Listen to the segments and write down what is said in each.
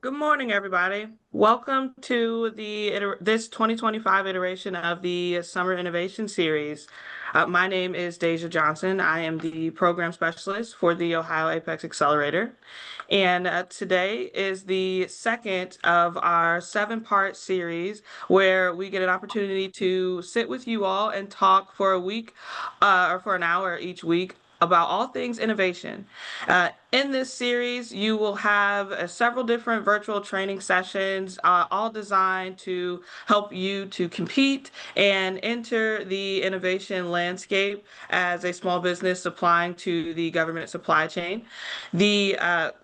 Good morning, everybody. Welcome to this 2025 iteration of the Summer Innovation Series. My name is Deja Johnson. I am the program specialist for the Ohio Apex Accelerator. And today is the second of our seven-part series where we get an opportunity to sit with you all and talk for a week or for an hour each week about all things innovation. In this series, you will have several different virtual training sessions, all designed to help you to compete and enter the innovation landscape as a small business supplying to the government supply chain. The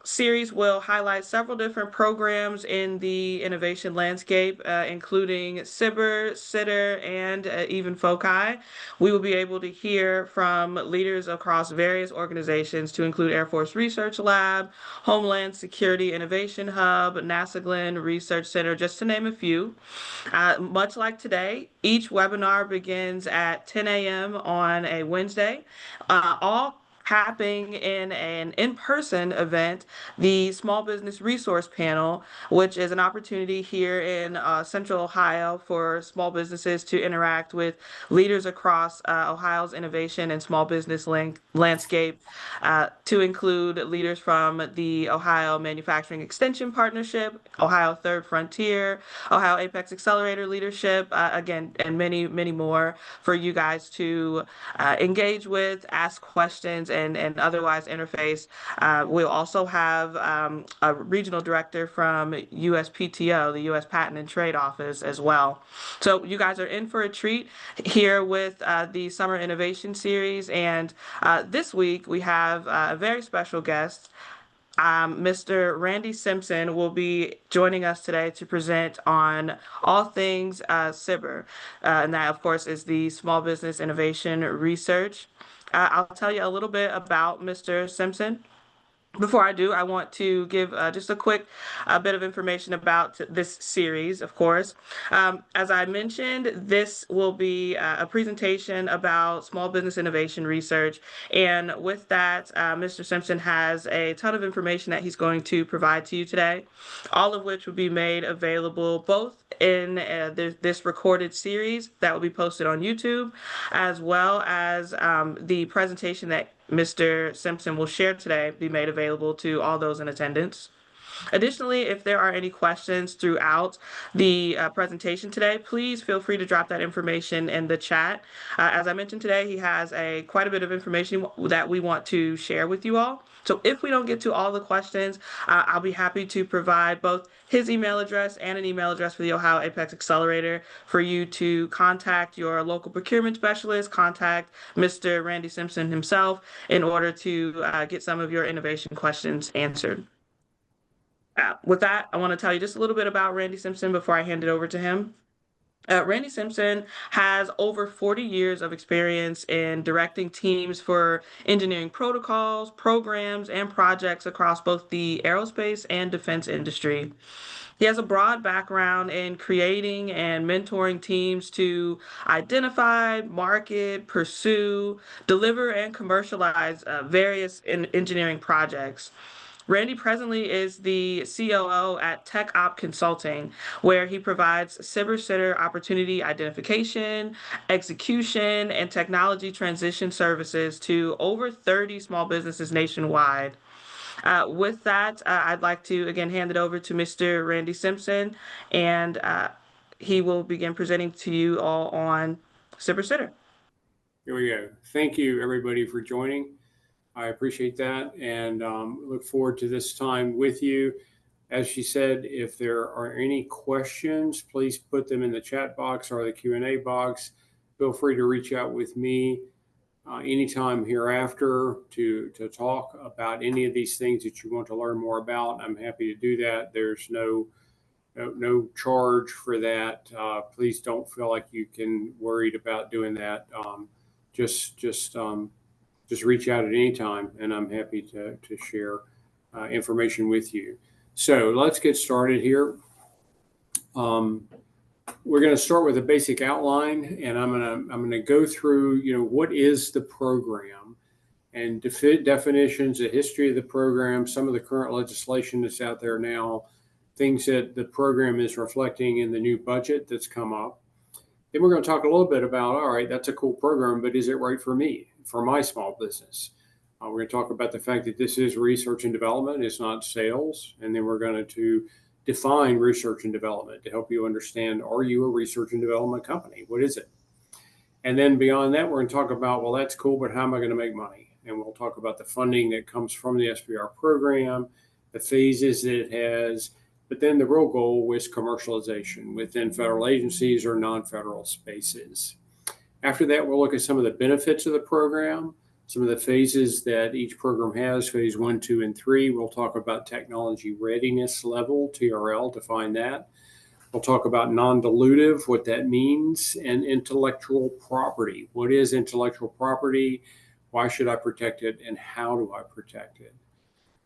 series will highlight several different programs in the innovation landscape, including SBIR, STTR, and even FOCI. We will be able to hear from leaders across various organizations to include Air Force Research Lab, Homeland Security Innovation Hub, NASA Glenn Research Center, just to name a few. Much like today, each webinar begins at 10 a.m. on a Wednesday, all happening in an in-person event, the Small Business Resource Panel, which is an opportunity here in Central Ohio for small businesses to interact with leaders across Ohio's innovation and small business landscape, to include leaders from the Ohio Manufacturing Extension Partnership, Ohio Third Frontier, Ohio Apex Accelerator Leadership, again, and many, many more for you guys to engage with, ask questions, and otherwise interface. We'll also have a regional director from USPTO, the U.S. Patent and Trade Office, as well. So you guys are in for a treat here with the Summer Innovation Series. And this week we have a very special guest. Mr. Randy Simpson will be joining us today to present on all things SBIR. And that, of course, is the Small Business Innovation Research. I'll tell you a little bit about Mr. Simpson. Before I do, I want to give just a quick bit of information about this series, of course. As I mentioned, this will be a presentation about small business innovation research. And with that, Mr. Simpson has a ton of information that he's going to provide to you today, all of which will be made available both in this recorded series that will be posted on YouTube, as well as the presentation that Mr. Simpson will share today be made available to all those in attendance. Additionally, if there are any questions throughout the presentation today, please feel free to drop that information in the chat. As I mentioned today, he has quite a bit of information that we want to share with you all. So if we don't get to all the questions, I'll be happy to provide both his email address and an email address for the Ohio Apex Accelerator for you to contact your local procurement specialist, contact Mr. Randy Simpson himself in order to get some of your innovation questions answered. With that, I want to tell you just a little bit about Randy Simpson before I hand it over to him. Randy Simpson has over 40 years of experience in directing teams for engineering protocols, programs, and projects across both the aerospace and defense industry. He has a broad background in creating and mentoring teams to identify, market, pursue, deliver, and commercialize various engineering projects. Randy presently is the COO at TechOpp Consulting, where he provides cyber opportunity identification, execution, and technology transition services to over 30 small businesses nationwide. With that, I'd like to again hand it over to Mr. Randy Simpson, and he will begin presenting to you all on SBIR. Here we go. Thank you, everybody, for joining. I appreciate that and look forward to this time with you. As she said, if there are any questions, please put them in the chat box or the Q&A box. Feel free to reach out with me anytime hereafter to talk about any of these things that you want to learn more about. I'm happy to do that. There's no charge for that. Please don't feel like you can worried about doing that. Just reach out at any time, and I'm happy to share information with you. So let's get started here. We're going to start with a basic outline, and I'm going to go through, what is the program, and definitions, the history of the program, some of the current legislation that's out there now, things that the program is reflecting in the new budget that's come up. Then we're going to talk a little bit about, all right, that's a cool program, but is it right for me, for my small business? We're going to talk about the fact that this is research and development, it's not sales. And then we're going to define research and development to help you understand, are you a research and development company? What is it? And then beyond that, we're going to talk about, well, that's cool, but how am I going to make money? And we'll talk about the funding that comes from the SBIR program, the phases that it has, but then the real goal was commercialization within federal agencies or non-federal spaces. After that, we'll look at some of the benefits of the program, some of the phases that each program has, phase 1, 2, and 3. We'll talk about technology readiness level, TRL, define that. We'll talk about non-dilutive, what that means, and intellectual property. What is intellectual property? Why should I protect it? And how do I protect it?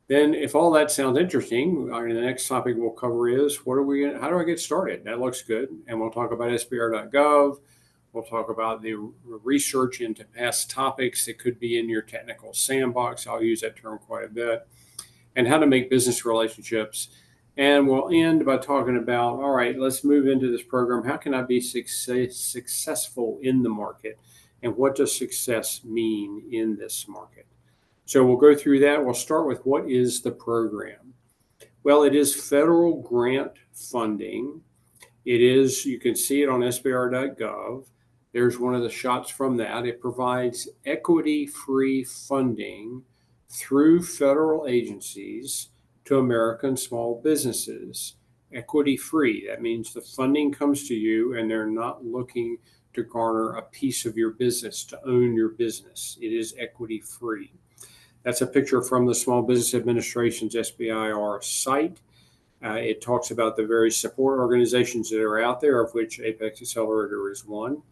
Then if all that sounds interesting, the next topic we'll cover is how do I get started? That looks good. And we'll talk about SBIR.gov. We'll talk about the research into past topics that could be in your technical sandbox. I'll use that term quite a bit. And how to make business relationships. And we'll end by talking about, all right, let's move into this program. How can I be successful in the market? And what does success mean in this market? So we'll go through that. We'll start with, what is the program? Well, it is federal grant funding. It is, you can see it on SBIR.gov. There's one of the shots from that. It provides equity-free funding through federal agencies to American small businesses. Equity-free, that means the funding comes to you and they're not looking to garner a piece of your business, to own your business. It is equity-free. That's a picture from the Small Business Administration's SBIR site. It talks about the various support organizations that are out there, of which Apex Accelerator is one.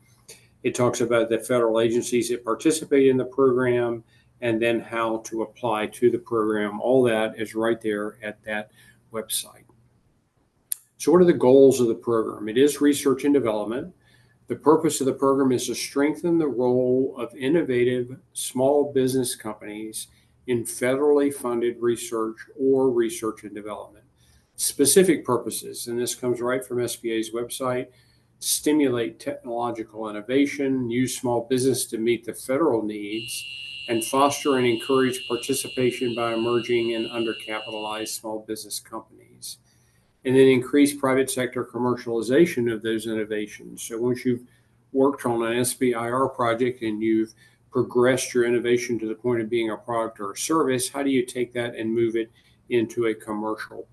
It talks about the federal agencies that participate in the program and then how to apply to the program. All that is right there at that website. So what are the goals of the program? It is research and development. The purpose of the program is to strengthen the role of innovative small business companies in federally funded research or research and development. Specific purposes, and this comes right from SBA's website: stimulate technological innovation, use small business to meet the federal needs, and foster and encourage participation by emerging and undercapitalized small business companies. And then increase private sector commercialization of those innovations. So once you've worked on an SBIR project and you've progressed your innovation to the point of being a product or a service, how do you take that and move it into a commercial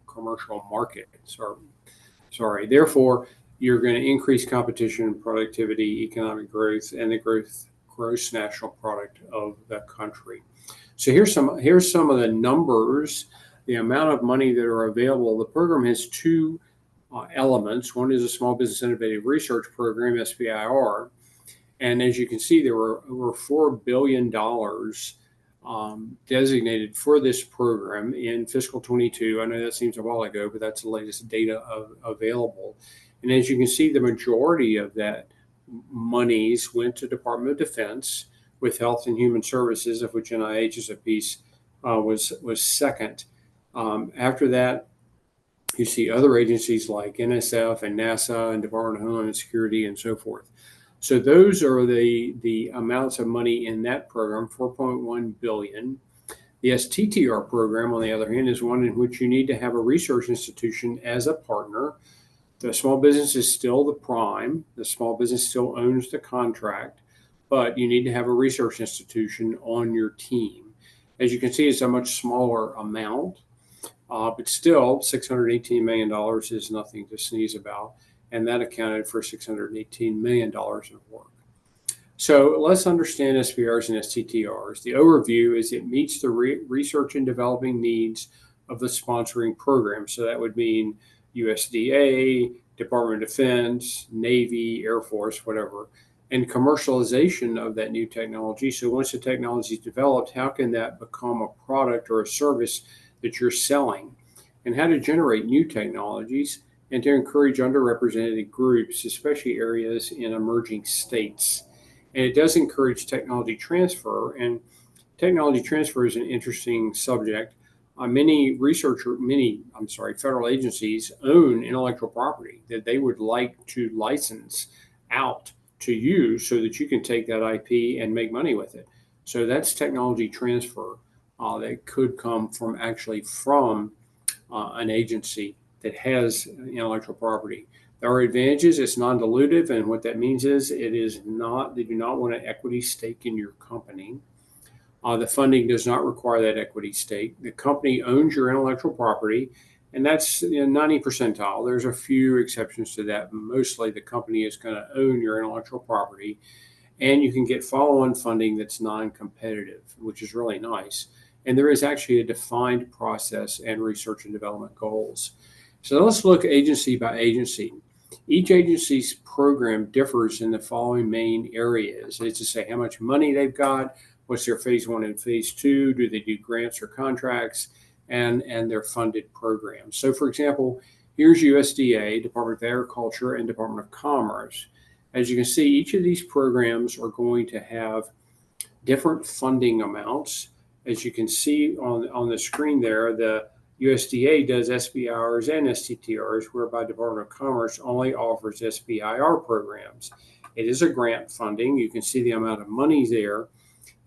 commercial market? Therefore, you're going to increase competition, productivity, economic growth, and the gross national product of the country. So here's some of the numbers, the amount of money that are available. The program has two elements. One is a Small Business Innovative Research Program, SBIR. And as you can see, there were over $4 billion designated for this program in fiscal 22. I know that seems a while ago, but that's the latest data available. And as you can see, the majority of that monies went to Department of Defense, with Health and Human Services, of which NIH is a piece, was second. After that, you see other agencies like NSF and NASA and Department of Homeland Security and so forth. So those are the amounts of money in that program, $4.1 billion. The STTR program, on the other hand, is one in which you need to have a research institution as a partner. The small business is still the prime. The small business still owns the contract, but you need to have a research institution on your team. As you can see, it's a much smaller amount, but still $618 million is nothing to sneeze about. And that accounted for $618 million of work. So let's understand SBIRs and STTRs. The overview is it meets the research and developing needs of the sponsoring program. So that would mean USDA, Department of Defense, Navy, Air Force, whatever, and commercialization of that new technology. So once the technology is developed, how can that become a product or a service that you're selling? And how to generate new technologies, and to encourage underrepresented groups, especially areas in emerging states. And it does encourage technology transfer, and technology transfer is an interesting subject. federal agencies own intellectual property that they would like to license out to you so that you can take that IP and make money with it. So that's technology transfer that could come from an agency that has intellectual property. There are advantages. It's non-dilutive, and what that means is they do not want an equity stake in your company. The funding does not require that equity stake. The company owns your intellectual property, and that's 90 percentile. There's a few exceptions to that. Mostly the company is going to own your intellectual property, and you can get follow-on funding that's non-competitive, which is really nice. And there is actually a defined process and research and development goals. So let's look agency by agency. Each agency's program differs in the following main areas. It's to say how much money they've got, what's their phase 1 and phase 2, do they do grants or contracts, and their funded programs. So for example, here's USDA, Department of Agriculture, and Department of Commerce. As you can see, each of these programs are going to have different funding amounts. As you can see on the screen there, the USDA does SBIRs and STTRs, whereby Department of Commerce only offers SBIR programs. It is a grant funding. You can see the amount of money there.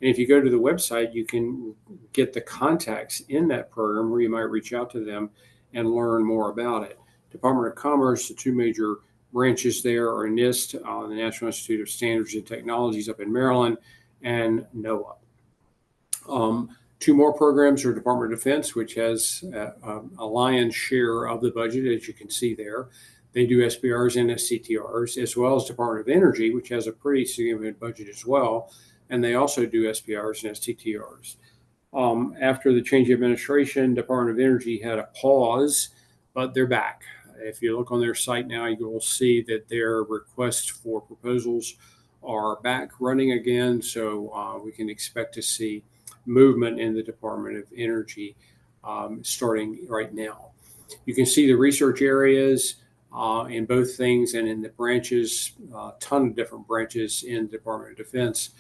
And if you go to the website, you can get the contacts in that program where you might reach out to them and learn more about it. Department of Commerce, the two major branches there are NIST, the National Institute of Standards and Technologies up in Maryland, and NOAA. Two more programs are Department of Defense, which has a lion's share of the budget, as you can see there. They do SBIRs and STTRs, as well as Department of Energy, which has a pretty significant budget as well. And they also do SBIRs and STTRs. After the change of administration, Department of Energy had a pause, but they're back. If you look on their site now, you will see that their requests for proposals are back running again. So we can expect to see movement in the Department of Energy starting right now. You can see the research areas in both things and in the branches, a ton of different branches in the Department of Defense.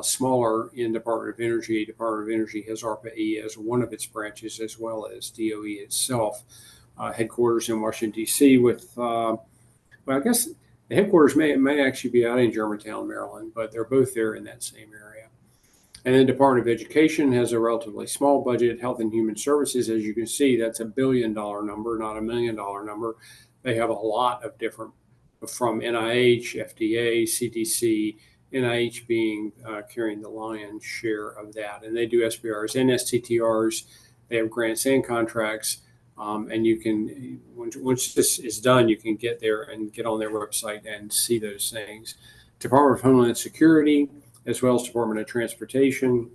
Smaller in Department of Energy. Department of Energy has ARPA-E as one of its branches, as well as DOE itself. Headquarters in Washington, D.C. with, well, I guess the headquarters may actually be out in Germantown, Maryland, but they're both there in that same area. And then Department of Education has a relatively small budget. Health and Human Services, as you can see, that's $1 billion number, not $1 million number. They have a lot of different, from NIH, FDA, CDC, NIH being carrying the lion's share of that. And they do SBIRs and STTRs. They have grants and contracts. And you can, once this is done, you can get there and get on their website and see those things. Department of Homeland Security, as well as Department of Transportation.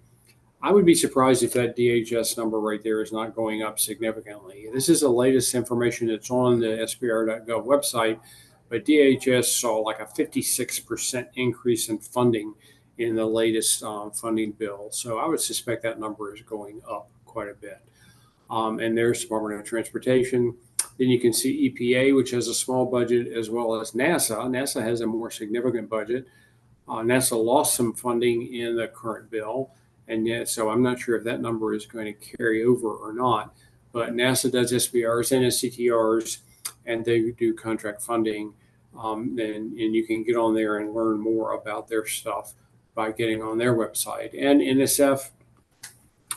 I would be surprised if that DHS number right there is not going up significantly. This is the latest information that's on the SBIR.gov website, but DHS saw like a 56% increase in funding in the latest funding bill. So I would suspect that number is going up quite a bit. And there's Department of Transportation. Then you can see EPA, which has a small budget, as well as NASA. NASA has a more significant budget. NASA lost some funding in the current bill, and yet, so I'm not sure if that number is going to carry over or not. But NASA does SBIRs and STTRs, and they do contract funding. And you can get on there and learn more about their stuff by getting on their website. And NSF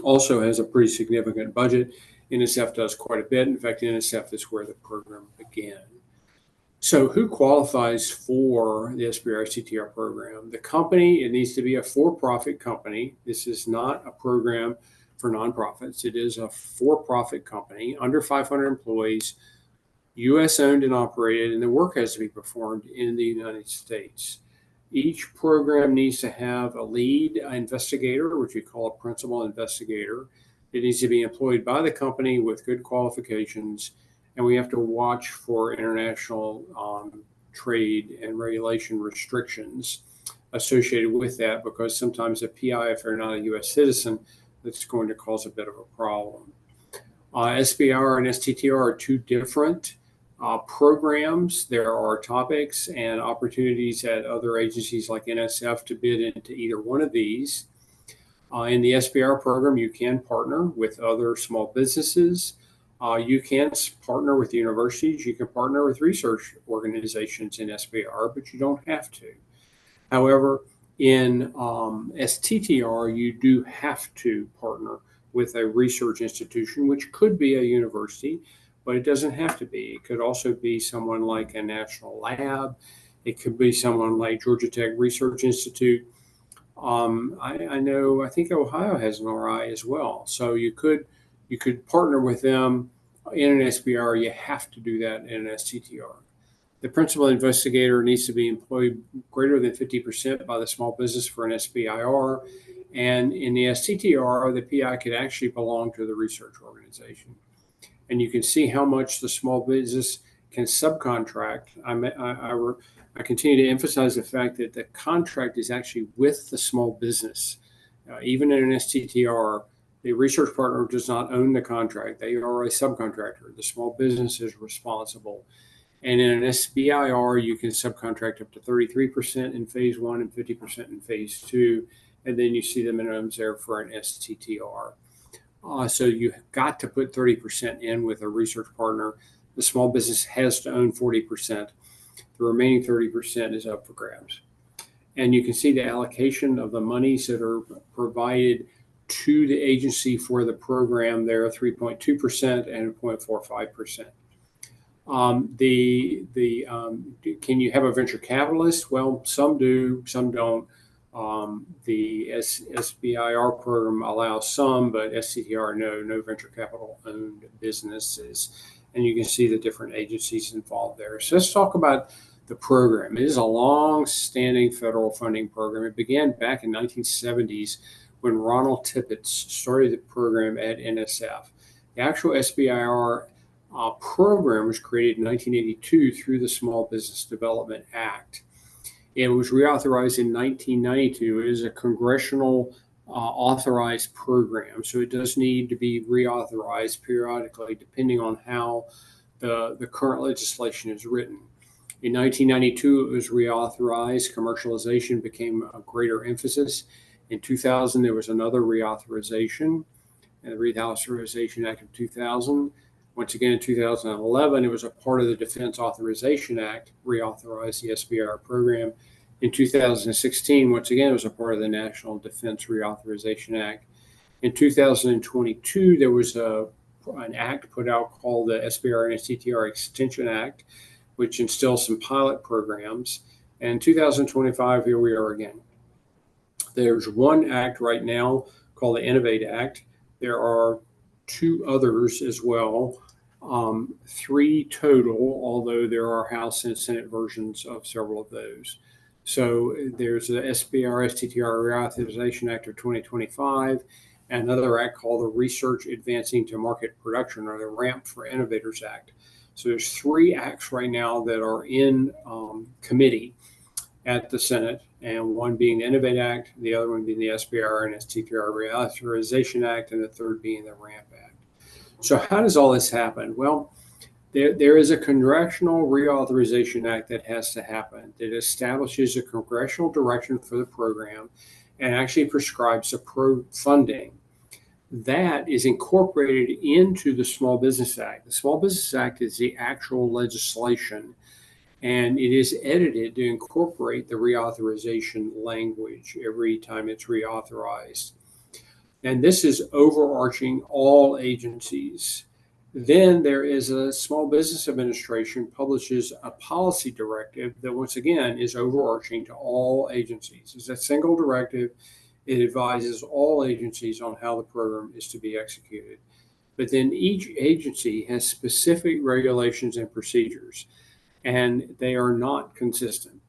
also has a pretty significant budget. NSF does quite a bit. In fact, NSF is where the program began. So who qualifies for the SBIR STTR program? The company, it needs to be a for-profit company. This is not a program for nonprofits. It is a for-profit company, under 500 employees, U.S. owned and operated, and the work has to be performed in the United States. Each program needs to have a lead investigator, which we call a principal investigator. It needs to be employed by the company with good qualifications, and we have to watch for international trade and regulation restrictions associated with that, because sometimes a PI, if they're not a U.S. citizen, that's going to cause a bit of a problem. SBIR and STTR are two different programs. There are topics and opportunities at other agencies like NSF to bid into either one of these. In the SBIR program, you can partner with other small businesses. You can partner with universities. You can partner with research organizations in SBIR, but you don't have to. However, in STTR, you do have to partner with a research institution, which could be a university, but it doesn't have to be. It could also be someone like a national lab. It could be someone like Georgia Tech Research Institute. I think Ohio has an RI as well. So you could partner with them in an SBIR. You have to do that in an STTR. The principal investigator needs to be employed greater than 50% by the small business for an SBIR. And in the STTR, the PI could actually belong to the research organization. And you can see how much the small business can subcontract. I continue to emphasize the fact that the contract is actually with the small business. Even in an STTR, the research partner does not own the contract. They are a subcontractor. The small business is responsible. And in an SBIR, you can subcontract up to 33% in phase one and 50% in phase two. And then you see the minimums there for an STTR. So you've got to put 30% in with a research partner. The small business has to own 40%. The remaining 30% is up for grabs. And you can see the allocation of the monies that are provided to the agency for the program there, 3.2% and 0.45%. Can you have a venture capitalist? Well, some do, some don't. The SBIR program allows some, but STTR, no venture capital owned businesses. And you can see the different agencies involved there. So let's talk about the program. It is a long-standing federal funding program. It began back in 1970s when Ronald Tippett started the program at NSF. The actual SBIR program was created in 1982 through the Small Business Development Act. It was reauthorized in 1992. It is a congressional authorized program, so it does need to be reauthorized periodically depending on how the current legislation is written. In 1992, it was reauthorized. Commercialization became a greater emphasis. In 2000, there was another reauthorization, and the Reauthorization Act of 2000. Once again, in 2011, it was a part of the Defense Authorization Act, reauthorized the SBIR program. In 2016, once again, it was a part of the National Defense Reauthorization Act. In 2022, there was an act put out called the SBIR and STTR Extension Act, which instills some pilot programs. And in 2025, here we are again. There's one act right now called the Innovate Act. There are two others as well, three total, although there are House and Senate versions of several of those. So there's the SBIR STTR Reauthorization Act of 2025, and another act called the Research Advancing to Market Production, or the RAMP for Innovators Act. So there's three acts right now that are in committee at the Senate, and one being the Innovate Act, the other one being the SBIR and STTR Reauthorization Act, and the third being the RAMP Act. So how does all this happen? Well, there is a Congressional Reauthorization Act that has to happen that establishes a congressional direction for the program and actually prescribes the funding. That is incorporated into the Small Business Act. The Small Business Act is the actual legislation, and it is edited to incorporate the reauthorization language every time it's reauthorized. And this is overarching all agencies. Then there is a Small Business Administration publishes a policy directive that once again is overarching to all agencies. It's a single directive. It advises all agencies on how the program is to be executed. But then each agency has specific regulations and procedures, and they are not consistent.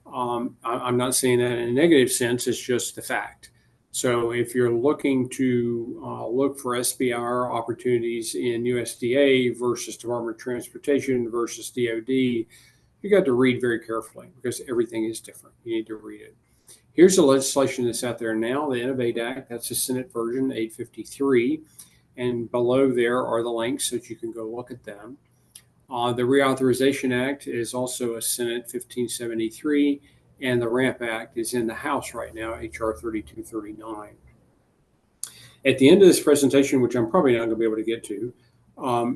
I'm not saying that in a negative sense, it's just the fact. So if you're looking to look for SBIR opportunities in USDA versus Department of Transportation versus DOD, you got to read very carefully because everything is different. You need to read it. Here's the legislation that's out there now, the Innovate Act. That's the Senate version, 853. And below there are the links so that you can go look at them. The Reauthorization Act is also a Senate 1573, and the RAMP Act is in the House right now, HR 3239. At the end of this presentation, which I'm probably not going to be able to get to,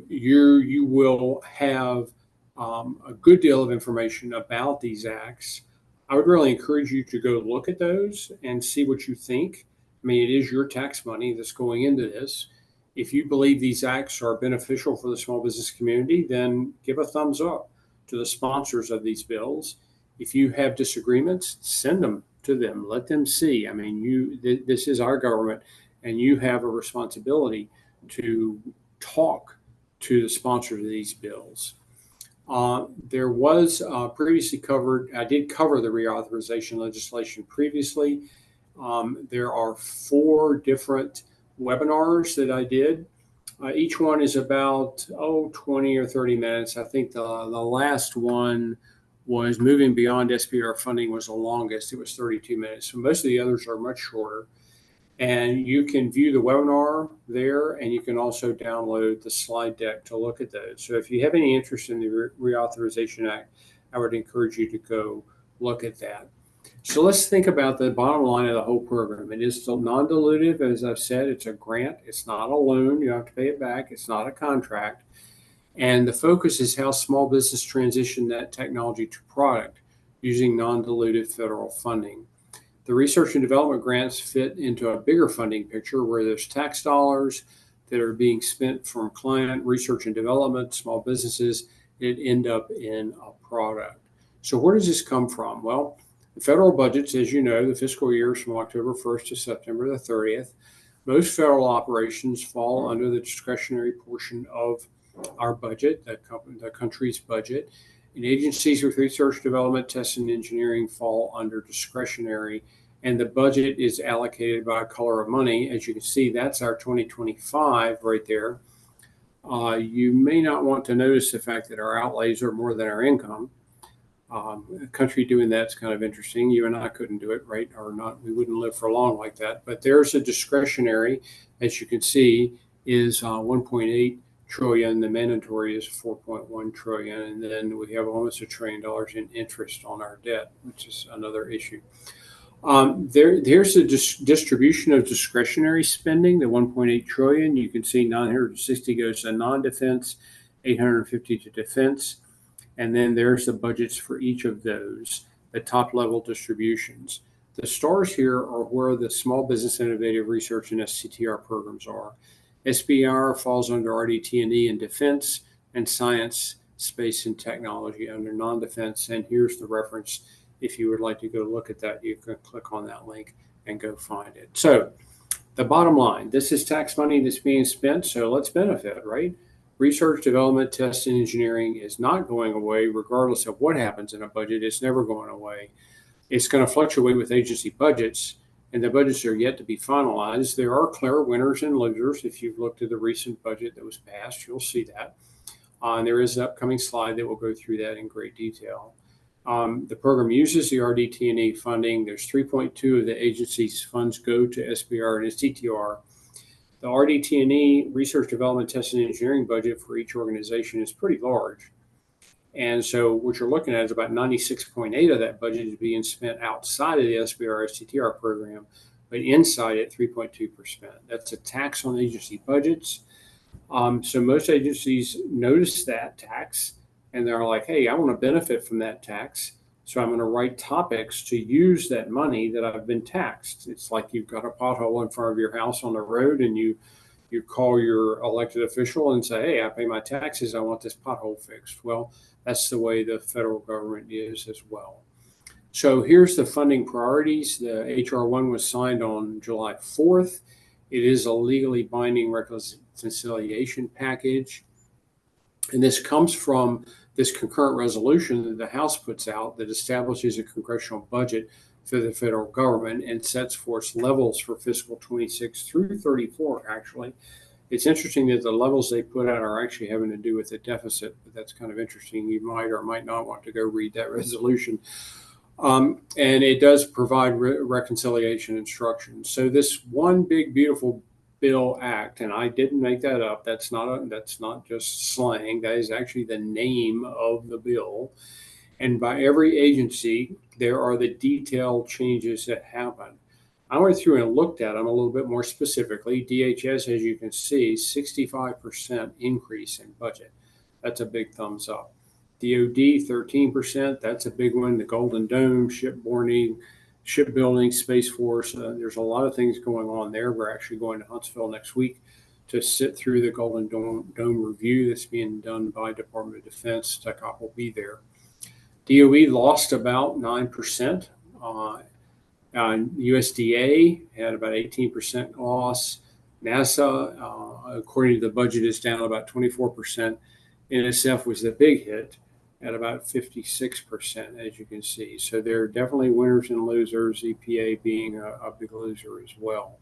you will have a good deal of information about these acts. I would really encourage you to go look at those and see what you think. I mean, it is your tax money that's going into this. If you believe these acts are beneficial for the small business community, then give a thumbs up to the sponsors of these bills. If you have disagreements, send them to them. Let them see. I mean, this is our government, and you have a responsibility to talk to the sponsors of these bills. There was previously covered, I did cover the reauthorization legislation previously. There are 4 different webinars that I did. Each one is about 20 or 30 minutes. I think the last one was moving beyond SBIR funding was the longest. It was 32 minutes. So most of the others are much shorter. And you can view the webinar there, and you can also download the slide deck to look at those. So if you have any interest in the Reauthorization Act, I would encourage you to go look at that. So let's think about the bottom line of the whole program. It is still non-dilutive. As I've said, it's a grant. It's not a loan. You have to pay it back. It's not a contract. And the focus is how small business transition that technology to product using non-dilutive federal funding. The research and development grants fit into a bigger funding picture where there's tax dollars that are being spent from client research and development, small businesses, that end up in a product. So where does this come from? Well, the federal budgets, as you know, the fiscal year is from October 1st to September the 30th. Most federal operations fall under the discretionary portion of our budget, the country's budget. And agencies with research, development, testing, and engineering fall under discretionary, and the budget is allocated by a color of money. As you can see, that's our 2025 right there. You may not want to notice the fact that our outlays are more than our income. A country doing that's kind of interesting. You and I couldn't do it, right? Or not, we wouldn't live for long like that. But there's a discretionary, as you can see, is 1.8 trillion. The mandatory is 4.1 trillion, and then we have almost $1 trillion in interest on our debt, which is another issue. There's a distribution of discretionary spending, the 1.8 trillion. You can see 960 goes to non-defense, 850 to defense, and then there's the budgets for each of those, the top level distributions. The stars here are where the Small Business Innovative Research and STTR programs are. SBIR falls under RDT&E and defense, and science, space, and technology under non-defense. And here's the reference. If you would like to go look at that, you can click on that link and go find it. So the bottom line, this is tax money that's being spent, so let's benefit, right? Research, development, test, and engineering is not going away regardless of what happens in a budget. It's never going away. It's going to fluctuate with agency budgets, and the budgets are yet to be finalized. There are clear winners and losers. If you've looked at the recent budget that was passed, you'll see that. And there is an upcoming slide that will go through that in great detail. The program uses the RDT&E funding. There's 3.2 of the agency's funds go to SBIR and STTR. The RDT&E, Research, Development, Test, and Engineering budget for each organization is pretty large. And so what you're looking at is about 96.8 of that budget is being spent outside of the SBIR STTR program, but inside at 3.2%. That's a tax on agency budgets. So most agencies notice that tax, and they're like, hey, I want to benefit from that tax, so I'm going to write topics to use that money that I've been taxed. It's like you've got a pothole in front of your house on the road, and you call your elected official and say, hey, I pay my taxes, I want this pothole fixed. Well, that's the way the federal government is as well. So here's the funding priorities. The HR 1 was signed on July 4th. It is a legally binding reconciliation package. And this comes from this concurrent resolution that the House puts out that establishes a congressional budget for the federal government and sets forth levels for fiscal 26 through 34, actually. It's interesting that the levels they put out are actually having to do with the deficit, but that's kind of interesting. You might or might not want to go read that resolution. And it does provide reconciliation instructions. So this one big, beautiful bill act, and I didn't make that up. That's not just slang. That is actually the name of the bill. And by every agency, there are the detailed changes that happen. I went through and looked at them a little bit more specifically. DHS, as you can see, 65% increase in budget. That's a big thumbs up. DoD, 13%. That's a big one. The Golden Dome, shipbuilding, Space Force. There's a lot of things going on there. We're actually going to Huntsville next week to sit through the Golden Dome review that's being done by Department of Defense. TechOpp will be there. DOE lost about 9%. USDA had about 18% loss. NASA, according to the budget, is down about 24%. NSF was the big hit at about 56%, as you can see. So there are definitely winners and losers, EPA being a big loser as well.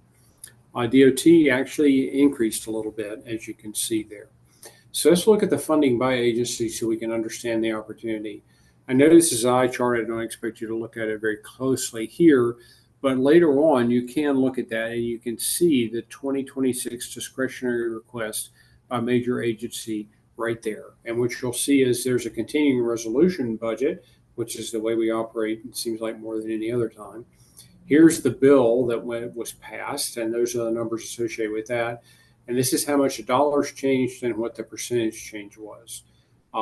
DOT actually increased a little bit, as you can see there. So let's look at the funding by agency so we can understand the opportunity. I know this is eye chart. I don't expect you to look at it very closely here, but later on you can look at that and you can see the 2026 discretionary request by major agency right there. And what you'll see is there's a continuing resolution budget, which is the way we operate, it seems like more than any other time. Here's the bill that was passed, and those are the numbers associated with that. And this is how much the dollars changed and what the percentage change was.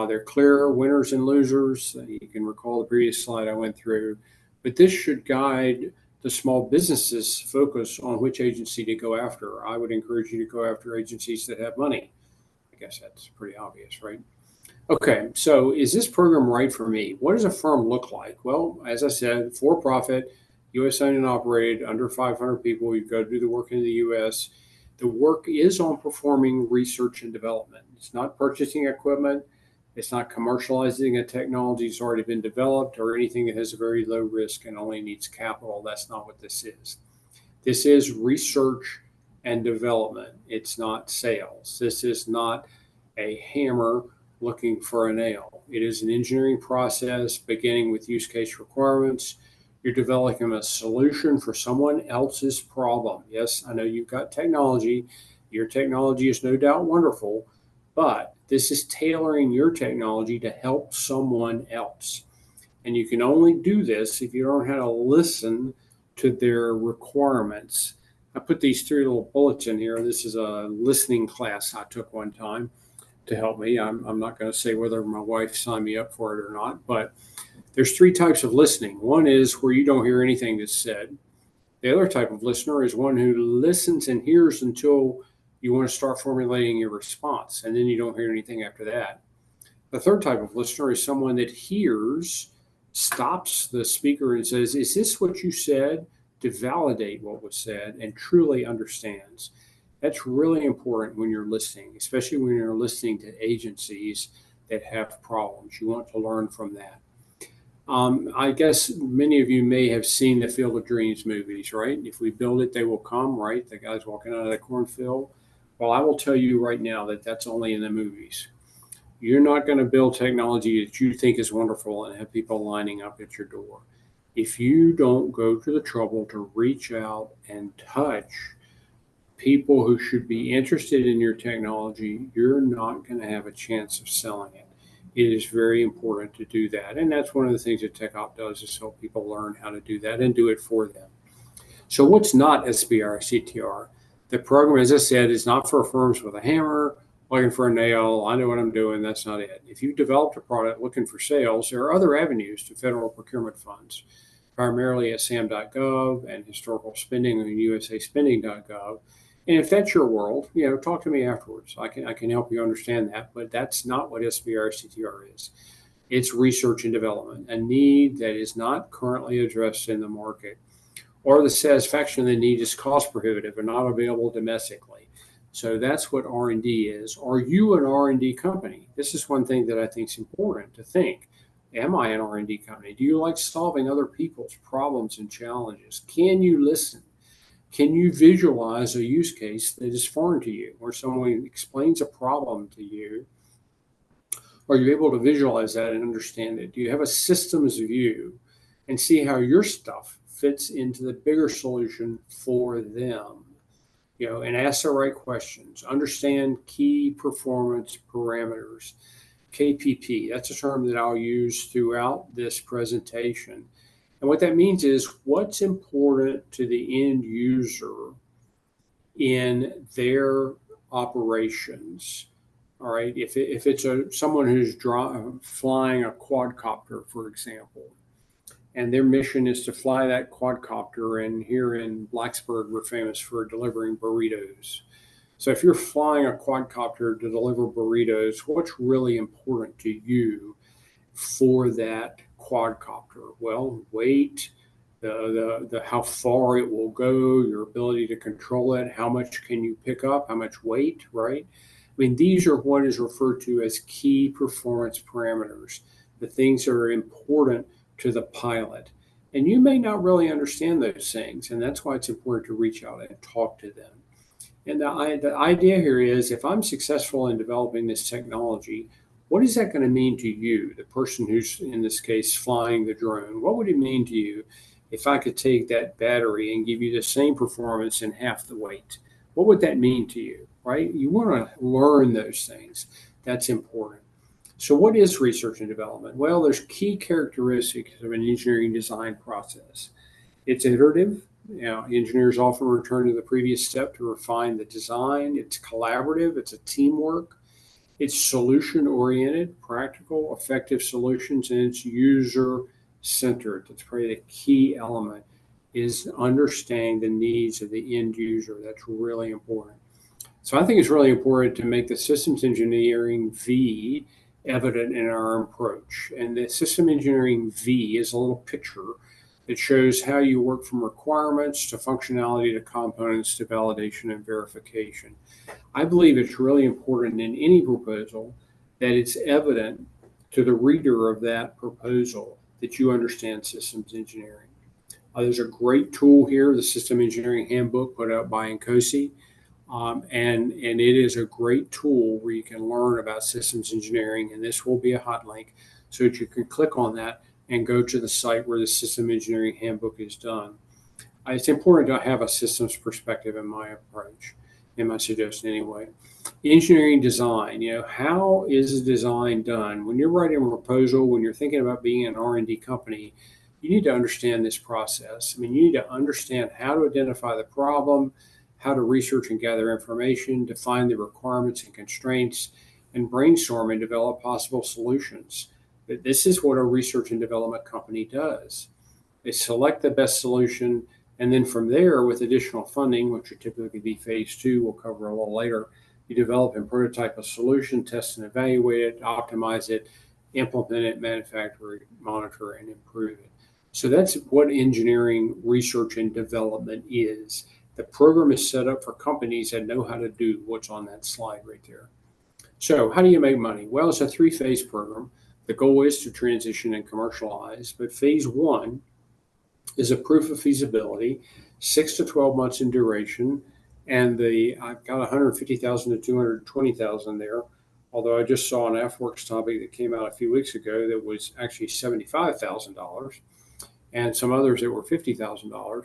They're clear winners and losers. You can recall the previous slide I went through, but this should guide the small businesses' focus on which agency to go after. I would encourage you to go after agencies that have money. I guess that's pretty obvious, right? Okay, so is this program right for me? What does a firm look like? Well, as I said, for profit, U.S. owned and operated, under 500 people. You go do the work in the U.S. The work is on performing research and development. It's not purchasing equipment. It's not commercializing a technology that's already been developed or anything that has a very low risk and only needs capital. That's not what this is. This is research and development. It's not sales. This is not a hammer looking for a nail. It is an engineering process beginning with use case requirements. You're developing a solution for someone else's problem. Yes, I know you've got technology. Your technology is no doubt wonderful, but this is tailoring your technology to help someone else. And you can only do this if you learn how to listen to their requirements. I put these three little bullets in here. This is a listening class I took one time to help me. I'm not going to say whether my wife signed me up for it or not, but there's three types of listening. One is where you don't hear anything that's said. The other type of listener is one who listens and hears until you want to start formulating your response, and then you don't hear anything after that. The third type of listener is someone that hears, stops the speaker and says, "Is this what you said?" to validate what was said and truly understands. That's really important when you're listening, especially when you're listening to agencies that have problems. You want to learn from that. I guess many of you may have seen the Field of Dreams movies, right? If we build it, they will come, right? The guy's walking out of the cornfield. Well, I will tell you right now that that's only in the movies. You're not going to build technology that you think is wonderful and have people lining up at your door. If you don't go to the trouble to reach out and touch people who should be interested in your technology, you're not going to have a chance of selling it. It is very important to do that. And that's one of the things that TechOpp does is help people learn how to do that and do it for them. So what's not SBIR CTR? The program, as I said, is not for firms with a hammer, looking for a nail. I know what I'm doing. That's not it. If you've developed a product looking for sales, there are other avenues to federal procurement funds, primarily at sam.gov and historical spending on usaspending.gov. And if that's your world, talk to me afterwards. I can help you understand that, but that's not what SBIR CTR is. It's research and development, a need that is not currently addressed in the market, or the satisfaction of the need is cost prohibitive and not available domestically. So that's what R&D is. Are you an R&D company? This is one thing that I think is important to think. Am I an R&D company? Do you like solving other people's problems and challenges? Can you listen? Can you visualize a use case that is foreign to you, where someone explains a problem to you? Are you able to visualize that and understand it? Do you have a systems view and see how your stuff fits into the bigger solution for them? And ask the right questions. Understand key performance parameters. KPP, that's a term that I'll use throughout this presentation. And what that means is what's important to the end user in their operations. All right. If it's someone who's flying a quadcopter, for example, and their mission is to fly that quadcopter, and here in Blacksburg, we're famous for delivering burritos. So if you're flying a quadcopter to deliver burritos, what's really important to you for that quadcopter? Well, weight, the how far it will go, your ability to control it, how much can you pick up, how much weight, right? I mean, these are what is referred to as key performance parameters, the things that are important to the pilot. And you may not really understand those things, and that's why it's important to reach out and talk to them. And the idea here is if I'm successful in developing this technology, what is that going to mean to you, the person who's, in this case, flying the drone? What would it mean to you if I could take that battery and give you the same performance and half the weight? What would that mean to you, right? You want to learn those things. That's important. So what is research and development? Well, there's key characteristics of an engineering design process. It's iterative. Engineers often return to the previous step to refine the design. It's collaborative. It's a teamwork. It's solution oriented, practical, effective solutions, and it's user centered. That's probably the key element is understanding the needs of the end user. That's really important. So I think it's really important to make the systems engineering V evident in our approach. And the system engineering V is a little picture that shows how you work from requirements to functionality to components to validation and verification. I believe it's really important in any proposal that it's evident to the reader of that proposal that you understand systems engineering. There's a great tool here, the System Engineering Handbook put out by Nkosi. And it is a great tool where you can learn about systems engineering, and this will be a hot link so that you can click on that and go to the site where the System Engineering Handbook is done. It's important to have a systems perspective in my approach, in my suggestion anyway. Engineering design, how is the design done? When you're writing a proposal, when you're thinking about being an R&D company, you need to understand this process. I mean, you need to understand how to identify the problem, how to research and gather information, define the requirements and constraints, and brainstorm and develop possible solutions. But this is what a research and development company does. They select the best solution, and then from there, with additional funding, which would typically be phase 2, we'll cover a little later, you develop and prototype a solution, test and evaluate it, optimize it, implement it, manufacture it, monitor, and improve it. So that's what engineering research and development is. The program is set up for companies that know how to do what's on that slide right there. So how do you make money? Well, it's a 3-phase program. The goal is to transition and commercialize, but phase 1 is a proof of feasibility, 6 to 12 months in duration, and I've got 150,000 to 220,000 there, although I just saw an AFWorks topic that came out a few weeks ago that was actually $75,000, and some others that were $50,000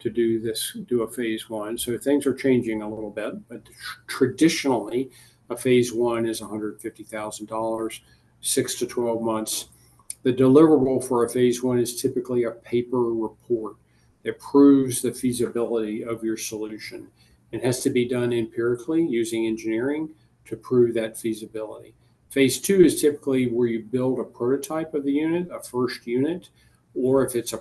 to do a phase 1. So things are changing a little bit, but traditionally a phase 1 is $150,000, 6 to 12 months. The deliverable for a phase 1 is typically a paper report that proves the feasibility of your solution. It has to be done empirically using engineering to prove that feasibility. Phase 2 is typically where you build a prototype of the unit, a first unit, or if it's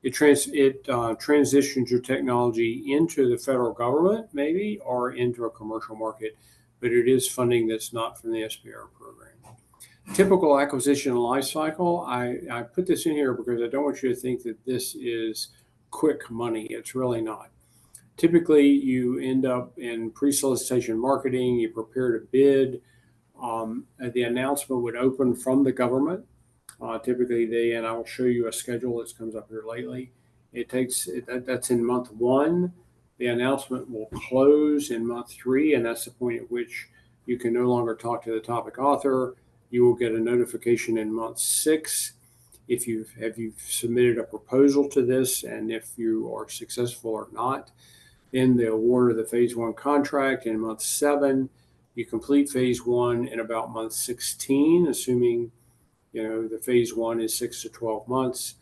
it transitions your technology into the federal government, maybe, or into a commercial market, but it is funding that's not from the SBIR program. Typical acquisition life cycle, I put this in here because I don't want you to think that this is quick money. It's really not. Typically, you end up in pre-solicitation marketing, you prepare to bid. The announcement would open from the government. Typically, and I will show you a schedule that comes up here lately. That's in month 1. The announcement will close in month 3, and that's the point at which you can no longer talk to the topic author. You will get a notification in month 6 if you've submitted a proposal to this, and if you are successful or not. Then the award of the phase 1 contract in month 7. You complete phase 1 in about month 16, assuming the phase 1 is 6 to 12 months.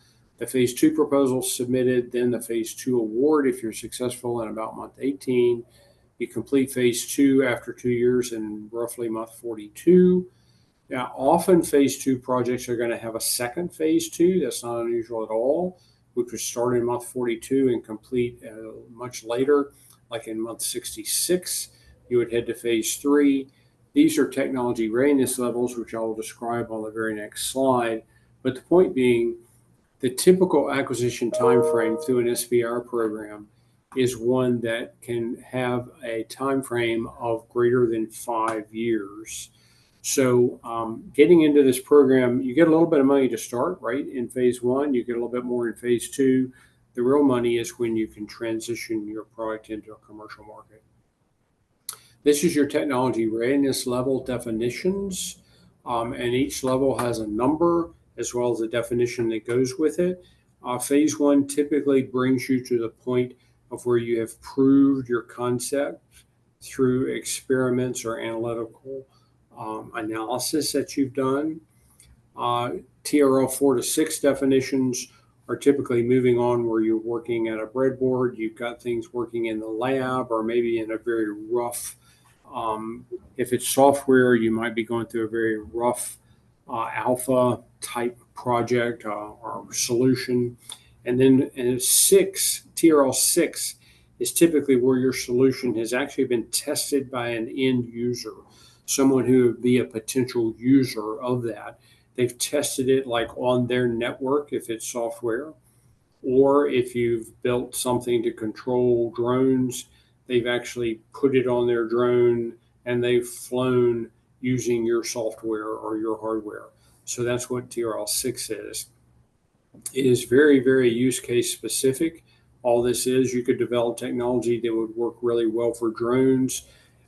The phase 2 proposal submitted, then the phase 2 award if you're successful in about month 18. You complete phase 2 after 2 years in roughly month 42. Now, often phase 2 projects are going to have a second phase 2. That's not unusual at all, which would start in month 42 and complete much later, like in month 66. You would head to phase 3. These are technology readiness levels, which I will describe on the very next slide. But the point being, the typical acquisition timeframe through an SBIR program is one that can have a timeframe of greater than 5 years. So getting into this program, you get a little bit of money to start, right? In phase 1, you get a little bit more in phase 2. The real money is when you can transition your product into a commercial market. This is your technology readiness level definitions, and each level has a number as well as a definition that goes with it. Phase 1 typically brings you to the point of where you have proved your concept through experiments or analytical analysis that you've done. TRL 4 to 6 definitions are typically moving on where you're working at a breadboard, you've got things working in the lab or maybe in a very rough, if it's software, you might be going through a very rough alpha type project or solution. And then TRL 6 is typically where your solution has actually been tested by an end user, someone who would be a potential user of that. They've tested it like on their network if it's software, or if you've built something to control drones, they've actually put it on their drone and they've flown using your software or your hardware. So that's what TRL 6 is. It is very, very use case specific. All this is, you could develop technology that would work really well for drones,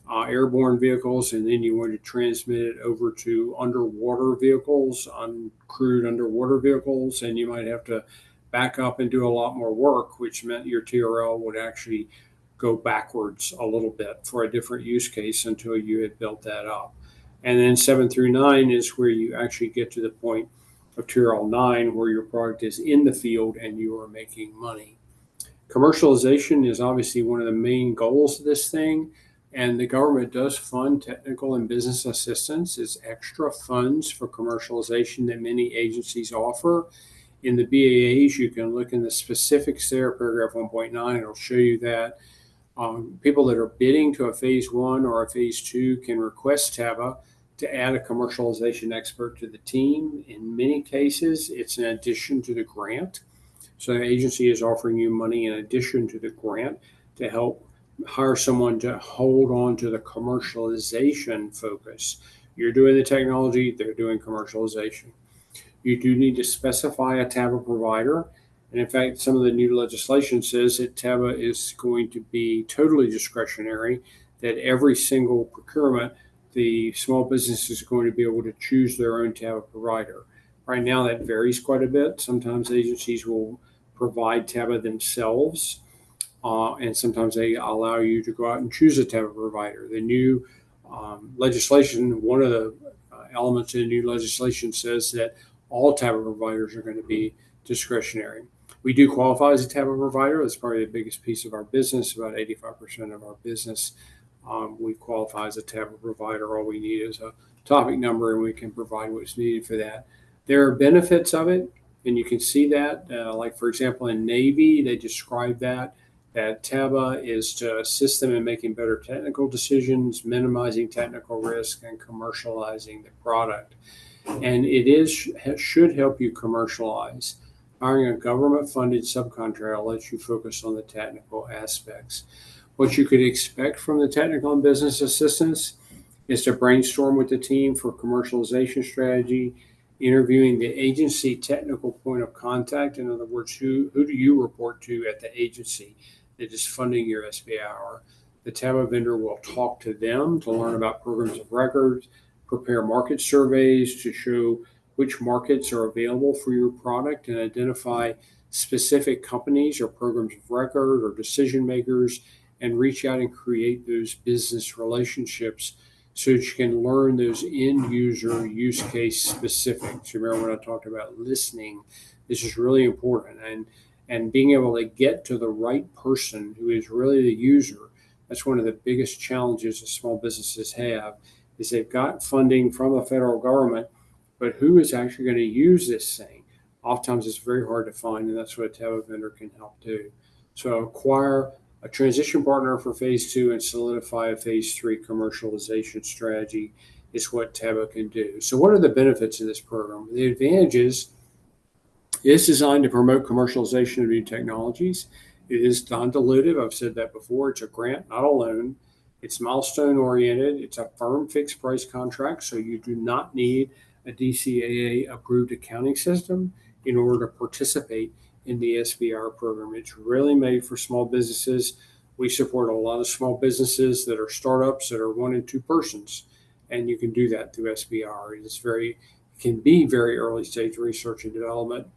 airborne vehicles, and then you want to transmit it over to underwater vehicles, uncrewed underwater vehicles, and you might have to back up and do a lot more work, which meant your TRL would actually go backwards a little bit for a different use case until you had built that up. And then 7 through 9 is where you actually get to the point of TRL 9 where your product is in the field and you are making money. Commercialization is obviously one of the main goals of this thing, and the government does fund technical and business assistance. It's extra funds for commercialization that many agencies offer. In the BAAs, you can look in the specifics there, paragraph 1.9, it'll show you that. People that are bidding to a phase 1 or a phase 2 can request TABA to add a commercialization expert to the team. In many cases, it's in addition to the grant. So the agency is offering you money in addition to the grant to help hire someone to hold on to the commercialization focus. You're doing the technology, they're doing commercialization. You do need to specify a TABA provider. And in fact, some of the new legislation says that TABA is going to be totally discretionary, that every single procurement, the small business is going to be able to choose their own TABA provider. Right now, that varies quite a bit. Sometimes agencies will provide TABA themselves, and sometimes they allow you to go out and choose a TABA provider. The new legislation, one of the elements in the new legislation says that all TABA providers are going to be discretionary. We do qualify as a TABA provider. That's probably the biggest piece of our business, about 85% of our business. We qualify as a TABA provider. All we need is a topic number, and we can provide what's needed for that. There are benefits of it, and you can see that. Like, for example, in Navy, they describe that TABA is to assist them in making better technical decisions, minimizing technical risk, and commercializing the product. And it should help you commercialize. Hiring a government-funded subcontractor lets you focus on the technical aspects. What you could expect from the technical and business assistance is to brainstorm with the team for commercialization strategy, interviewing the agency technical point of contact. In other words, who do you report to at the agency that is funding your SBIR? The TABA vendor will talk to them to learn about programs of record, prepare market surveys to show which markets are available for your product, and identify specific companies or programs of record or decision makers, and reach out and create those business relationships so that you can learn those end user use case specifics. Remember when I talked about listening This is really important. And being able to get to the right person who is really the user, that's one of the biggest challenges that small businesses have, is they've got funding from the federal government, but who is actually going to use this thing? Oftentimes it's very hard to find, and that's what a TechOpp vendor can help do. So acquire a transition partner for phase 2 and solidify a phase 3 commercialization strategy is what TechOpp can do. So what are the benefits of this program? The advantages: it's designed to promote commercialization of new technologies. It is non-dilutive. I've said that before. It's a grant, not a loan. It's milestone oriented. It's a firm fixed price contract, so you do not need a DCAA approved accounting system in order to participate in the SBIR program. It's really made for small businesses. We support a lot of small businesses that are startups that are 1 and 2 persons, and you can do that through SBIR. It can be very early stage research and development.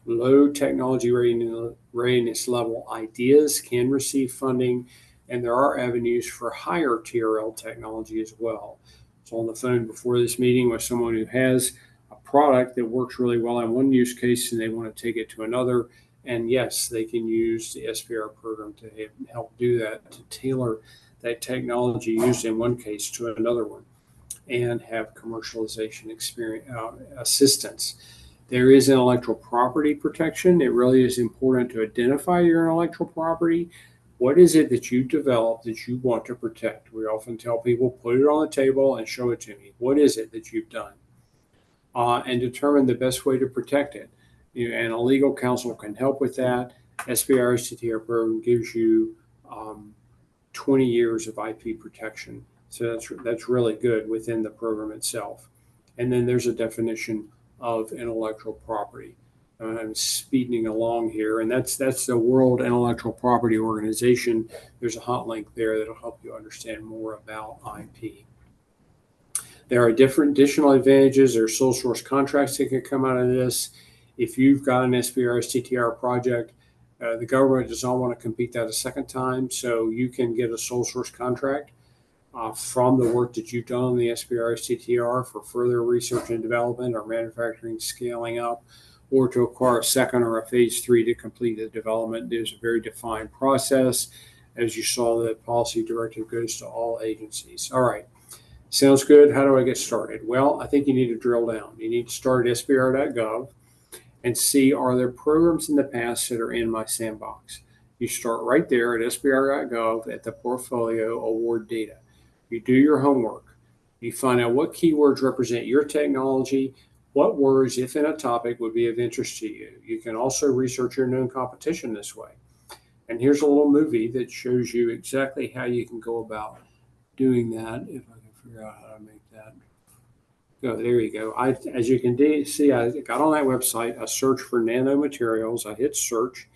Low technology readiness level ideas can receive funding, and there are avenues for higher TRL technology as well. So on the phone before this meeting with someone who has a product that works really well in one use case and they want to take it to another. And yes, they can use the SBIR program to help do that, to tailor that technology used in one case to another one and have commercialization experience assistance. There is intellectual property protection. It really is important to identify your intellectual property. What is it that you developed that you want to protect? We often tell people, put it on the table and show it to me. What is it that you've done? And determine the best way to protect it. And a legal counsel can help with that. SBIR STTR program gives you 20 years of IP protection. So that's really good within the program itself. And then there's a definition of intellectual property. I'm speeding along here, and that's the World Intellectual Property Organization. There's a hot link there that'll help you understand more about IP. There are different additional advantages. There are sole source contracts that can come out of this. If you've got an SBIR STTR project, the government does not want to compete that a second time, so you can get a sole source contract from the work that you've done on the SBIR STTR for further research and development or manufacturing scaling up, or to acquire a second or a phase 3 to complete the development. There's a very defined process. As you saw, the policy directive goes to all agencies. All right, sounds good. How do I get started? Well, I think you need to drill down. You need to start at sbir.gov and see, are there programs in the past that are in my sandbox? You start right there at sbir.gov at the portfolio award data. You do your homework. You find out what keywords represent your technology, what words, if in a topic, would be of interest to you. You can also research your known competition this way. And here's a little movie that shows you exactly how you can go about doing that. If I can figure out how to make that. Oh, there you go. As you can see, I got on that website, I searched for nanomaterials, I hit search,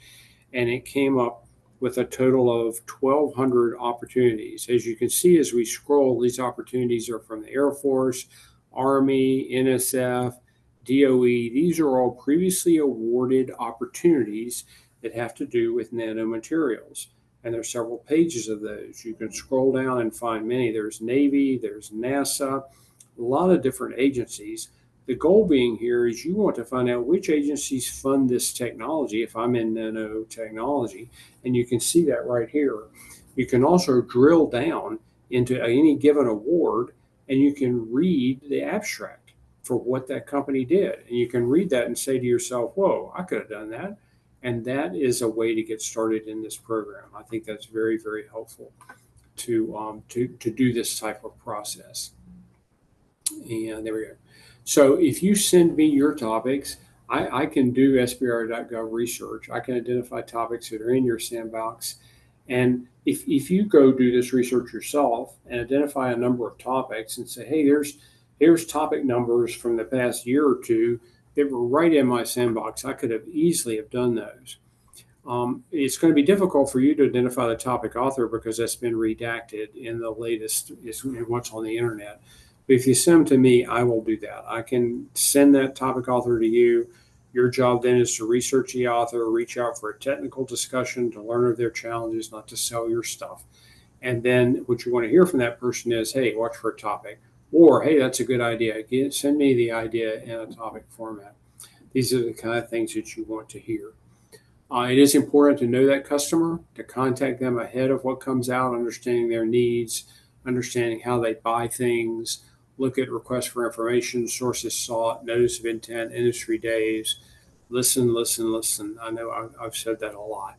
and it came up with a total of 1,200 opportunities. As you can see, as we scroll, these opportunities are from the Air Force, Army, NSF, DOE. These are all previously awarded opportunities that have to do with nanomaterials. And there's several pages of those. You can scroll down and find many. There's Navy, there's NASA, a lot of different agencies. The goal being here is you want to find out which agencies fund this technology if I'm in nanotechnology, and you can see that right here. You can also drill down into any given award, and you can read the abstract for what that company did. And you can read that and say to yourself, whoa, I could have done that. And that is a way to get started in this program. I think that's very, very helpful to do this type of process. And there we go. So if you send me your topics, I can do SBIR.gov research. I can identify topics that are in your sandbox. And if you go do this research yourself and identify a number of topics and say, hey, here's topic numbers from the past year or two that were right in my sandbox, I could have easily have done those. It's going to be difficult for you to identify the topic author because that's been redacted in the latest, is what's on the internet. But if you send them to me, I will do that. I can send that topic author to you. Your job then is to research the author, reach out for a technical discussion to learn of their challenges, not to sell your stuff. And then what you want to hear from that person is, hey, watch for a topic. Or, hey, that's a good idea. Send me the idea in a topic format. These are the kind of things that you want to hear. It is important to know that customer, to contact them ahead of what comes out, understanding their needs, understanding how they buy things, look at requests for information, sources sought, notice of intent, industry days. Listen, listen, listen. I know I've said that a lot,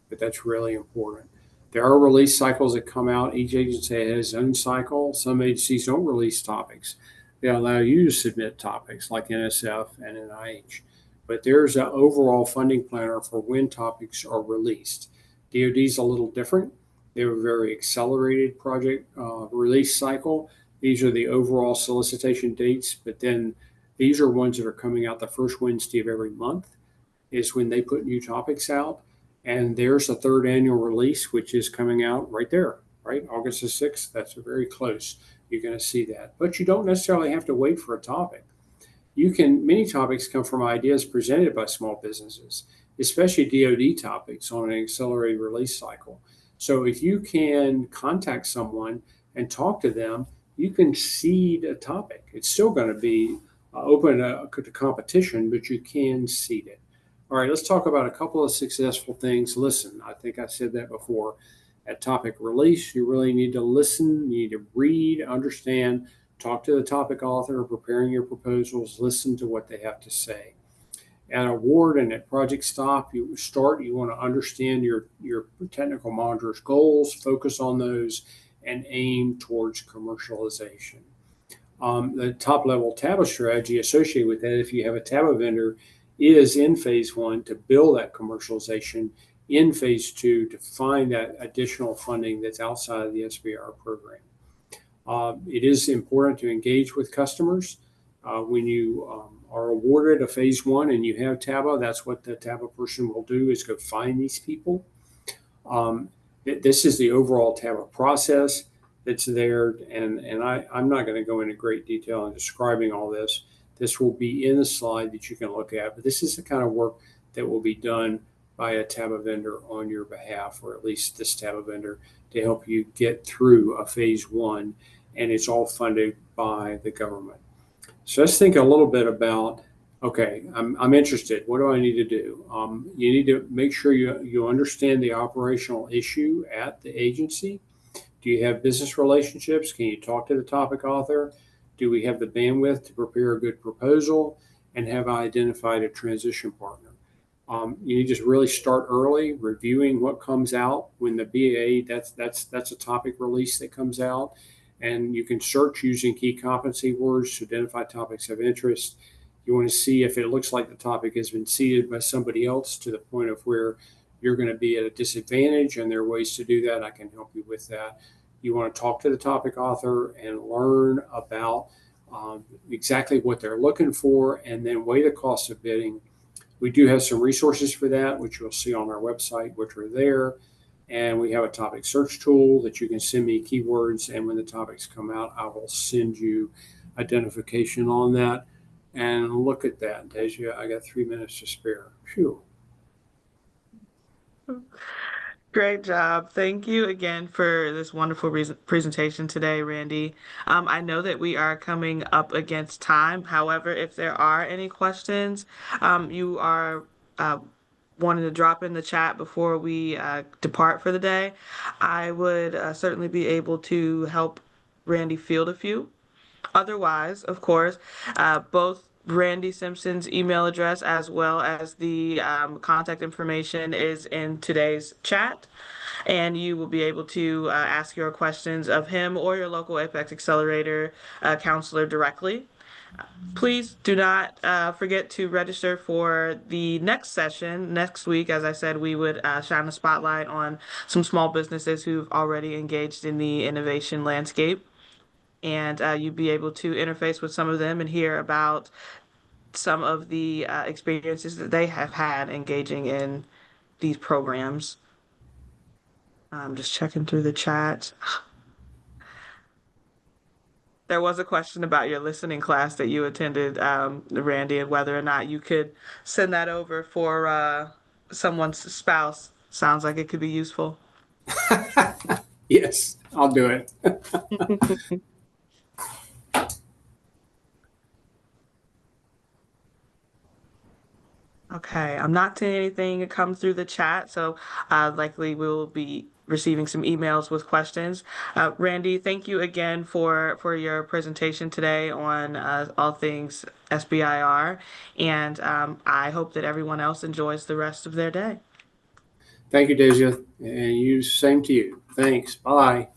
but that's really important. There are release cycles that come out. Each agency has its own cycle. Some agencies don't release topics. They allow you to submit topics like NSF and NIH. But there's an overall funding planner for when topics are released. DoD's a little different. They have a very accelerated project release cycle. These are the overall solicitation dates, but then these are ones that are coming out the first Wednesday of every month is when they put new topics out. And there's a third annual release, which is coming out right there, right? August the 6th. That's very close. You're going to see that. But you don't necessarily have to wait for a topic. Many topics come from ideas presented by small businesses, especially DoD topics on an accelerated release cycle. So if you can contact someone and talk to them, you can seed a topic. It's still going to be open to competition, but you can seed it. All right, let's talk about a couple of successful things. Listen, I think I said that before. At topic release, you really need to listen, you need to read, understand, talk to the topic author, preparing your proposals, listen to what they have to say. At award and at project you want to understand your technical monitor's goals, focus on those, and aim towards commercialization. The top level TABA strategy associated with that, if you have a TABA vendor, is in phase 1 to build that commercialization, in phase 2 to find that additional funding that's outside of the SBIR program. It is important to engage with customers. When you are awarded a phase 1 and you have TABA, that's what the TABA person will do, is go find these people. This is the overall TABA process that's there, and I'm not going to go into great detail in describing all this. This will be in the slide that you can look at, but this is the kind of work that will be done by a TABA vendor on your behalf, or at least this TABA vendor, to help you get through a phase 1, and it's all funded by the government. So let's think a little bit about, okay, I'm interested. What do I need to do? You need to make sure you understand the operational issue at the agency. Do you have business relationships? Can you talk to the topic author? Do we have the bandwidth to prepare a good proposal? And have I identified a transition partner? You need to just really start early, reviewing what comes out when the BA, that's a topic release that comes out. And you can search using key competency words to identify topics of interest. You want to see if it looks like the topic has been seeded by somebody else to the point of where you're going to be at a disadvantage, and there are ways to do that. I can help you with that. You want to talk to the topic author and learn about exactly what they're looking for, and then weigh the cost of bidding. We do have some resources for that, which you'll see on our website, which are there. And we have a topic search tool that you can send me keywords, and when the topics come out, I will send you identification on that. And look at that, Deja, I got 3 minutes to spare. Phew. Great job. Thank you again for this wonderful presentation today, Randy. I know that we are coming up against time. However, if there are any questions, you are wanting to drop in the chat before we depart for the day, I would certainly be able to help Randy field a few. Otherwise, of course, both Randy Simpson's email address as well as the contact information is in today's chat, and you will be able to ask your questions of him or your local Apex Accelerator counselor directly. Please do not forget to register for the next session next week. As I said, we would shine a spotlight on some small businesses who've already engaged in the innovation landscape. And you'd be able to interface with some of them and hear about some of the experiences that they have had engaging in these programs. I'm just checking through the chat. There was a question about your listening class that you attended, Randy, and whether or not you could send that over for someone's spouse. Sounds like it could be useful. Yes, I'll do it. Okay, I'm not seeing anything come through the chat, so likely we'll be receiving some emails with questions. Randy, thank you again for your presentation today on all things SBIR, and I hope that everyone else enjoys the rest of their day. Thank you, Deja, and you, same to you. Thanks. Bye.